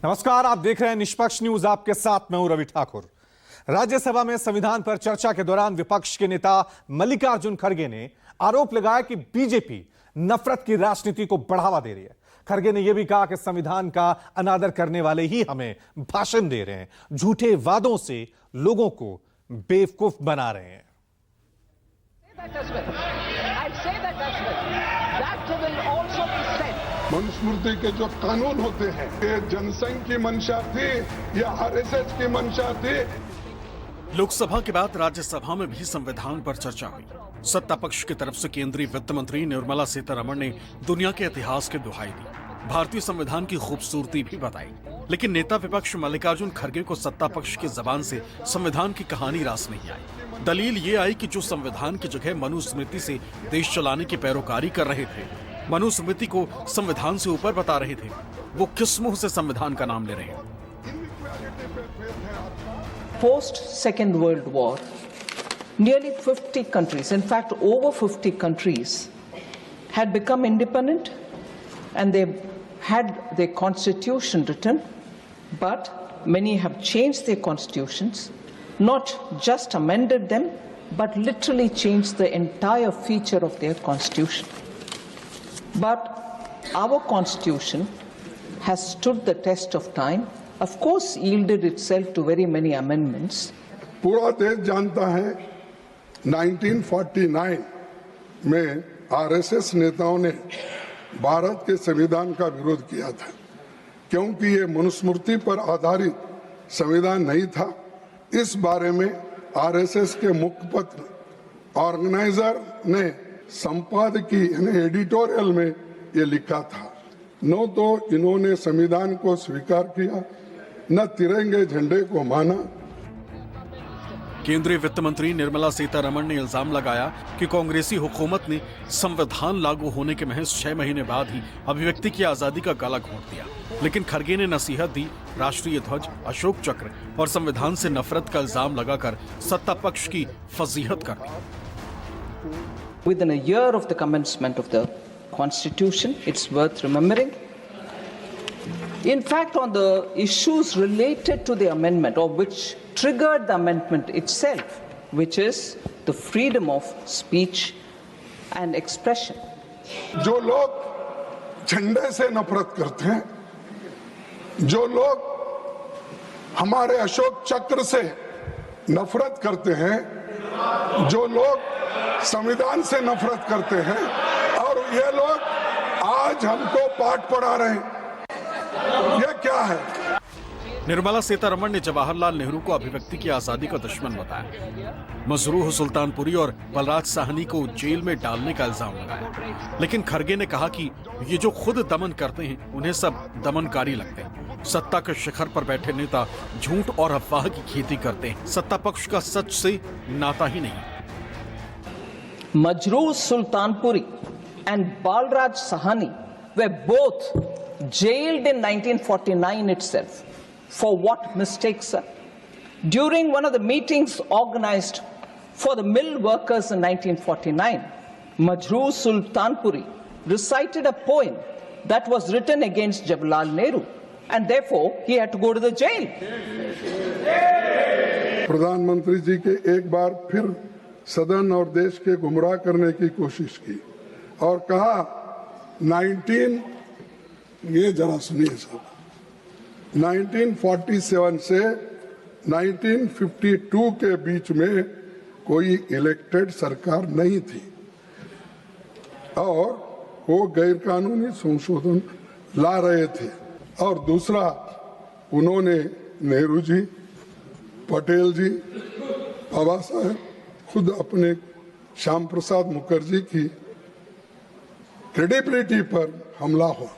नमस्कार, आप देख रहे हैं निष्पक्ष न्यूज। आपके साथ मैं हूं रवि ठाकुर। राज्यसभा में संविधान पर चर्चा के दौरान विपक्ष के नेता मल्लिकार्जुन खड़गे ने आरोप लगाया कि बीजेपी नफरत की राजनीति को बढ़ावा दे रही है। खड़गे ने यह भी कहा कि संविधान का अनादर करने वाले ही हमें भाषण दे रहे हैं, झूठे वादों से लोगों को बेवकूफ बना रहे हैं। मनुस्मृति के जो कानून होते हैं, ये जनसंघ की मंशा थी या आरएसएस की मंशा थी? लोकसभा के बाद राज्यसभा में भी संविधान पर चर्चा हुई। सत्ता पक्ष की तरफ से केंद्रीय वित्त मंत्री निर्मला सीतारमण ने दुनिया के इतिहास की दुहाई दी, भारतीय संविधान की खूबसूरती भी बताई। लेकिन नेता विपक्ष मल्लिकार्जुन खड़गे को सत्ता पक्ष की जबान से संविधान की कहानी रास नहीं आई। दलील ये आई कि जो संविधान की जगह मनुस्मृति से देश चलाने की पैरोकारी कर रहे थे, मनुस्मृति को संविधान से ऊपर बता रहे थे, वो किस मुंह से संविधान का नाम ले रहे हैं। Post Second World War, nearly 50 countries, in fact over 50 countries, had become independent and they had their constitution written, but many have changed their constitutions, not just amended them, but literally changed the entire feature of their constitution. But our constitution has stood the test of time, of course yielded itself to very many amendments. पूरा देश जानता है 1949 में RSS नेताओं ने भारत के संविधान का विरोध किया था, क्योंकि ये मनुस्मृति पर आधारित संविधान नहीं था। इस बारे में आरएसएस के मुखपत्र ऑर्गेनाइजर ने संपादकीय यानी एडिटोरियल में ये लिखा था। न तो इन्होंने संविधान को स्वीकार किया, न तिरंगे झंडे को माना। केंद्रीय वित्त मंत्री निर्मला सीतारमण ने इल्जाम लगाया कि कांग्रेसी हुकूमत ने संविधान लागू होने के महज 6 महीने बाद ही अभिव्यक्ति की आजादी का गला घोंट दिया। लेकिन खड़गे ने नसीहत दी, राष्ट्रीय ध्वज, अशोक चक्र और संविधान से नफरत का इल्जाम लगाकर सत्ता पक्ष की फजीहत कर दी। Within a year of the commencement of the Constitution, it's worth remembering. In fact, on the issues related to the amendment, or which triggered the amendment itself, which is the freedom of speech and expression. जो लोग झंडे से नफरत करते हैं, जो लोग हमारे अशोक चक्र से नफरत करते हैं, जो लोग संविधान से नफरत करते हैं, और ये लोग आज हमको पाठ पढ़ा रहे हैं, ये क्या है? निर्मला सीतारमण ने जवाहरलाल नेहरू को अभिव्यक्ति की आजादी का दुश्मन बताया। मजरूह सुल्तानपुरी और बलराज साहनी को जेल में डालने का इल्जाम लगाया। लेकिन खड़गे ने कहा कि ये जो खुद दमन करते हैं, उन्हें सब दमनकारी लगते हैं। सत्ता के शिखर पर बैठे नेता झूठ और अफवाह की खेती करते हैं। सत्ता पक्ष का सच से नाता ही नहीं। Majroor Sultanpuri and Balraj Sahani were both jailed in 1949 itself. For what mistakes, sir? During one of the meetings organized for the mill workers in 1949, Majroor Sultanpuri recited a poem that was written against Jawaharlal Nehru, and therefore he had to go to the jail. प्रधानमंत्री जी के एक बार फिर सदन और देश के गुमराह करने की कोशिश की और कहा 1947 से 1952 के बीच में कोई इलेक्टेड सरकार नहीं थी और वो गैरकानूनी संशोधन ला रहे थे। और दूसरा, उन्होंने नेहरू जी, पटेल जी, बाबा साहब, खुद अपने श्याम प्रसाद मुखर्जी की क्रेडिबिलिटी पर हमला हुआ।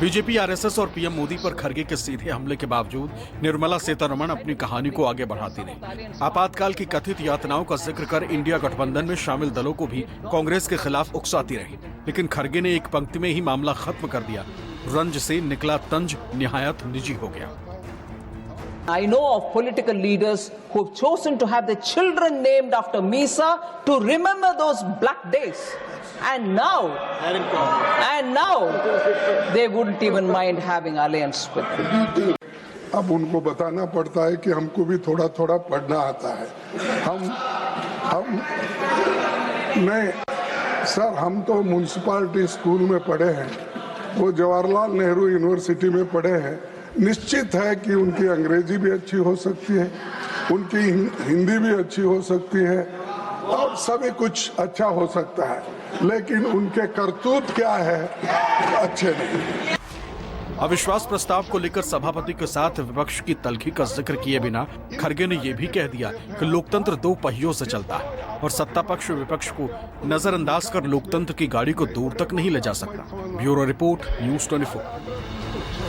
बीजेपी, आरएसएस और पीएम मोदी पर खड़गे के सीधे हमले के बावजूद निर्मला सीतारमण अपनी कहानी को आगे बढ़ाती रही। आपातकाल की कथित यातनाओं का जिक्र कर इंडिया गठबंधन में शामिल दलों को भी कांग्रेस के खिलाफ उकसाती रही। लेकिन खड़गे ने एक पंक्ति में ही मामला खत्म कर दिया। रंज से निकला तंज निहायत निजी हो गया। I know of political leaders who have chosen to have their children named after Misa to remember those black days. And now they wouldn't even mind having alliance with them. अब उनको बताना पड़ता है कि हमको भी थोड़ा थोड़ा पढ़ना आता है। हम नहीं सर, हम तो म्यूनिसिपैलिटी स्कूल में पढ़े हैं, वो जवाहरलाल नेहरू यूनिवर्सिटी में पढ़े हैं। निश्चित है कि उनकी अंग्रेजी भी अच्छी हो सकती है, उनकी हिंदी भी अच्छी हो सकती है और सभी कुछ अच्छा हो सकता है, लेकिन उनके करतूत क्या है, अच्छे नहीं। अविश्वास प्रस्ताव को लेकर सभापति के साथ विपक्ष की तल्खी का जिक्र किए बिना खड़गे ने यह भी कह दिया कि लोकतंत्र दो पहियों से चलता है और सत्ता पक्ष विपक्ष को नजरअंदाज कर लोकतंत्र की गाड़ी को दूर तक नहीं ले जा सकता। Bureau report, news 24।